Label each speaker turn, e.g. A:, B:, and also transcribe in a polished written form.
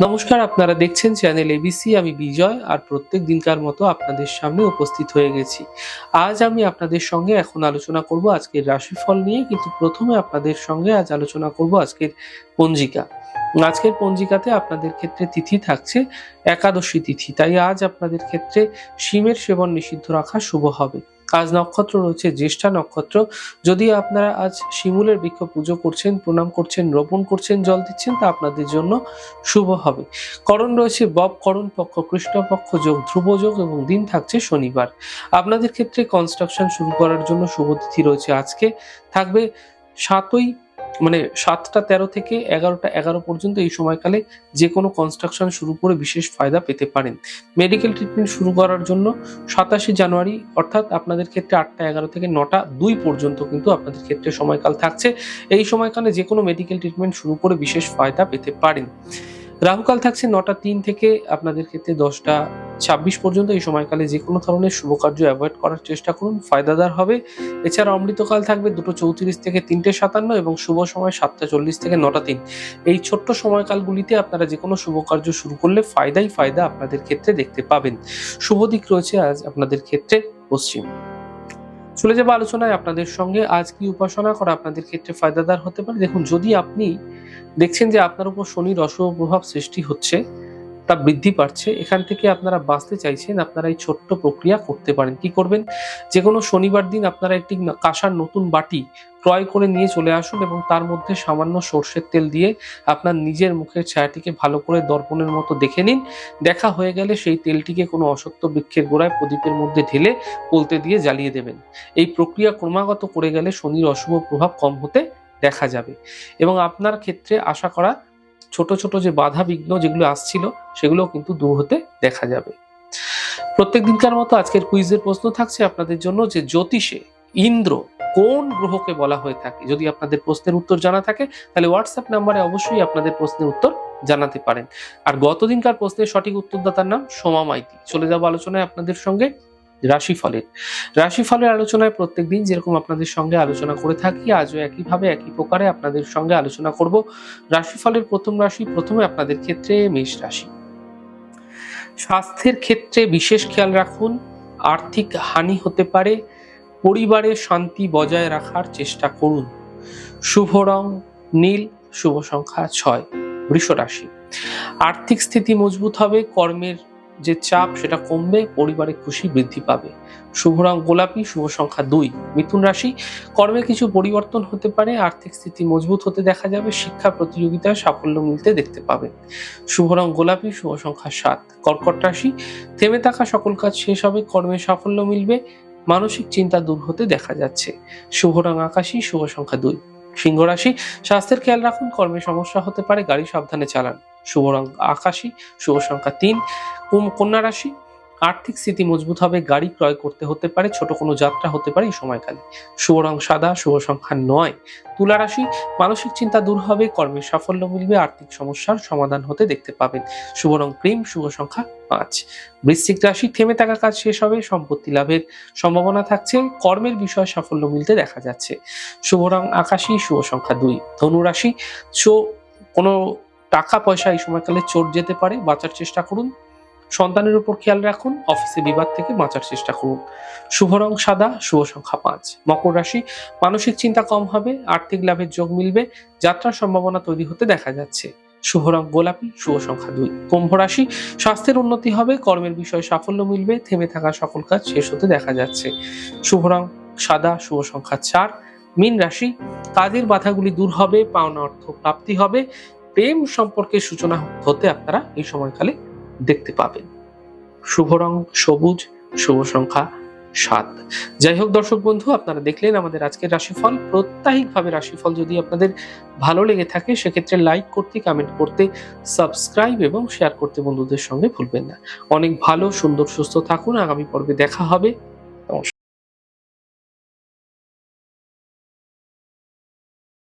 A: নমস্কার, আপনারা দেখছেন চ্যানেল এবিসি। আমি বিজয় আর প্রত্যেক দিনকার মতো আপনাদের সামনে উপস্থিত হয়ে গেছি। আজ আমি আপনাদের সঙ্গে এখন আলোচনা করব আজকের রাশিফল নিয়ে, কিন্তু প্রথমে আপনাদের সঙ্গে আজ আলোচনা করব আজকের পঞ্জিকা। আজকের পঞ্জিকাতে আপনাদের ক্ষেত্রে তিথি থাকছে একাদশী তিথি, তাই আজ আপনাদের ক্ষেত্রে শিমের সেবন নিষিদ্ধ রাখা শুভ হবে। আজ নক্ষত্র রয়েছে জ্যেষ্ঠা নক্ষত্র। যদি আপনারা আজ শিমুলের বৃক্ষ পুজো করছেন, প্রণাম করছেন, রোপণ করছেন, জল দিচ্ছেন, তা আপনাদের জন্য শুভ হবে। করণ রয়েছে বব করণ পক্ষ, কৃষ্ণপক্ষ যোগ, ধ্রুব যোগ এবং দিন থাকছে শনিবার। আপনাদের ক্ষেত্রে কনস্ট্রাকশন শুরু করার জন্য শুভ তিথি রয়েছে আজকে, থাকবে 7টা13 থেকে 11টা11 পর্যন্ত। এই সময়কালে যে কোনো কনস্ট্রাকশন শুরু করে বিশেষ ফায়দা পেতে পারেন। মেডিকেল ট্রিটমেন্ট শুরু করার জন্য 27 জানুয়ারি, অর্থাৎ আপনাদের ক্ষেত্রে 8টা11 থেকে 9টা2 পর্যন্ত কিন্তু আপনাদের ক্ষেত্রে সময়কাল থাকছে। এই সময়কালে যে কোনো মেডিকেল ট্রিটমেন্ট শুরু করে বিশেষ ফায়দা পেতে পারেন। রাহুকাল থাকছে 9টা3 থেকে আপনাদের ক্ষেত্রে 10টা26 পর্যন্ত। এই সময়কালে যে কোনো ধরনের শুভ কার্য অ্যাভয়েড করার চেষ্টা করুন, ফায়দাদার হবে। এছাড়া অমৃতকাল থাকবে 2টা34 থেকে 3টে57 এবং শুভ সময় 7টা40 থেকে 9টা3। এই ছোট্ট সময়কালগুলিতে আপনারা যে কোনো শুভ কার্য শুরু করলে ফায়দাই ফায়দা আপনাদের ক্ষেত্রে দেখতে পাবেন। শুভ দিক রয়েছে আজ আপনাদের ক্ষেত্রে পশ্চিম। চলে যাবো আলোচনায় আপনাদের সঙ্গে। আজ কি উপাসনা করা আপনাদের ক্ষেত্রে ফায়দাদার হতে পারে। দেখুন, যদি আপনি দেখছেন যে আপনার উপর শনির অশুভ প্রভাব সৃষ্টি হচ্ছে, তা বৃদ্ধি পাচ্ছে, এখান থেকে আপনারা বাঁচতে চাইছেন, আপনারা এই ছোট্ট প্রক্রিয়া করতে পারেন। কি করবেন? যে কোনো শনিবার দিন আপনারা একটি কাঁসার নতুন বাটি ক্রয় করে নিয়ে চলে আসুন এবং তার মধ্যে সামান্য সর্ষের তেল দিয়ে আপনার নিজের মুখের ছায়াটিকে ভালো করে দর্পণের মতো দেখে নিন। দেখা হয়ে গেলে সেই তেলটিকে কোনো অশ্বত্থ বৃক্ষের গোড়ায় প্রদীপের মধ্যে ঢেলে কলতে দিয়ে জ্বালিয়ে দেবেন। এই প্রক্রিয়া ক্রমাগত করে গেলে শনির অশুভ প্রভাব কম হতে দেখা যাবে এবং আপনার ক্ষেত্রে আশা করা ছোট ছোট যে বাধা বিঘ্ন যেগুলো আসছিল সেগুলো কিন্তু দূর হতে দেখা যাবে। প্রত্যেক দিনকার মতো আজকের কুইজের প্রশ্ন থাকছে আপনাদের জন্য যে জ্যোতিষে ইন্দ্র কোন গ্রহকে বলা হয়ে থাকে। যদি আপনাদের প্রশ্নের উত্তর জানা থাকে তাহলে হোয়াটসঅ্যাপ নাম্বারে অবশ্যই আপনাদের প্রশ্নের উত্তর জানাতে পারেন। আর গতদিনকার প্রশ্নের সঠিক উত্তরদাতার নাম সোমা মাইতি। চলে যাব আলোচনায় আপনাদের সঙ্গে রাশিফলের আলোচনায় প্রত্যেকদিন যেরকম আপনাদের সঙ্গে আলোচনা করে থাকি, আজও একইভাবে একই প্রকারে আপনাদের সঙ্গে আলোচনা করব রাশিফলের প্রথম রাশি। প্রথমে আপনাদের ক্ষেত্রে মেষ রাশি। স্বাস্থ্যের ক্ষেত্রে বিশেষ খেয়াল রাখুন, আর্থিক হানি হতে পারে, পরিবারের শান্তি বজায় রাখার চেষ্টা করুন। শুভ রং নীল, শুভ সংখ্যা 6। বৃষ রাশি। আর্থিক স্থিতি মজবুত হবে, কর্মের যে চাপ সেটা কমবে, পরিবারে খুশি বৃদ্ধি পাবে। শুভ রং গোলাপি, শুভ সংখ্যা 2। মিথুন রাশি। কর্মে কিছু পরিবর্তন হতে পারে, আর্থিক স্থিতি মজবুত হতে দেখা যাবে, শিক্ষা প্রতিযোগিতায় সাফল্য মিলতে দেখতে পাবেন। শুভ রং গোলাপি, শুভ সংখ্যা 7। কর্কট রাশি। থেমে থাকা সকল কাজ শেষ হবে, কর্মে সাফল্য মিলবে, মানসিক চিন্তা দূর হতে দেখা যাচ্ছে। শুভ রং আকাশী, শুভ সংখ্যা 2। সিংহ রাশি। স্বাস্থ্যের খেয়াল রাখুন, কর্মে সমস্যা হতে পারে, গাড়ি সাবধানে চালান। শুভ রং আকাশী, শুভ সংখ্যা 3। কন্যা রাশি। আর্থিক স্থিতি মজবুত হবে, গাড়ি ক্রয় করতে হতে পারে, ছোট কোনো যাত্রা হতে পারে এই সময়কালে। শুভ রং সাদা, শুভ সংখ্যা 9। তুলা রাশি। মানসিক চিন্তা দূর হবে, কর্মের সাফল্য মিলবে, আর্থিক সমস্যার সমাধান হতে দেখতে পাবেন। শুভ রং ক্রিম, শুভ সংখ্যা 5। বৃশ্চিক রাশি। থেমে থাকা কাজ শেষ হবে, সম্পত্তি লাভের সম্ভাবনা থাকছে, কর্মের বিষয়ে সাফল্য মিলতে দেখা যাচ্ছে। শুভ রং আকাশী, শুভ সংখ্যা 2। ধনু রাশি। কোনো টাকা পয়সা এই সময়কালে চোট যেতে পারে, বাঁচার চেষ্টা করুন। সন্তানের উপর খেয়াল রাখুন, অফিসে বিবাদ থেকে বাঁচার চেষ্টা করুন। শুভ রং সাদা, শুভ সংখ্যা 5। মকর রাশি। মানসিক চিন্তা কম হবে, আর্থিক লাভের যোগ মিলবে, যাত্রার সম্ভাবনা তৈরি হতে দেখা যাচ্ছে। শুভ রং গোলাপি, শুভ সংখ্যা 2। কুম্ভ রাশি। স্বাস্থ্যের উন্নতি হবে, কর্মের বিষয়ে সাফল্য মিলবে, থেমে থাকা সকল কাজ শেষ হতে দেখা যাচ্ছে। শুভ রং সাদা, শুভ সংখ্যা 4। মীন রাশি। কাজের বাধাগুলি দূর হবে, পাওনা অর্থ প্রাপ্তি হবে, প্রেম সম্পর্কের সূচনা হতে আপনারা এই সময়কালে দেখতে পাবেন। শুভ রং সবুজ, শুভ সংখ্যা 7। যাই হোক দর্শক বন্ধু, আপনারা দেখলেন আমাদের আজকের রাশিফল। প্রত্যাহিকভাবে রাশিফল যদি আপনাদের ভালো লেগে থাকে সেক্ষেত্রে লাইক করতে, কমেন্ট করতে, সাবস্ক্রাইব এবং শেয়ার করতে বন্ধুদের সঙ্গে ভুলবেন না। অনেক ভালো, সুন্দর, সুস্থ থাকুন। আগামী পর্বে দেখা হবে।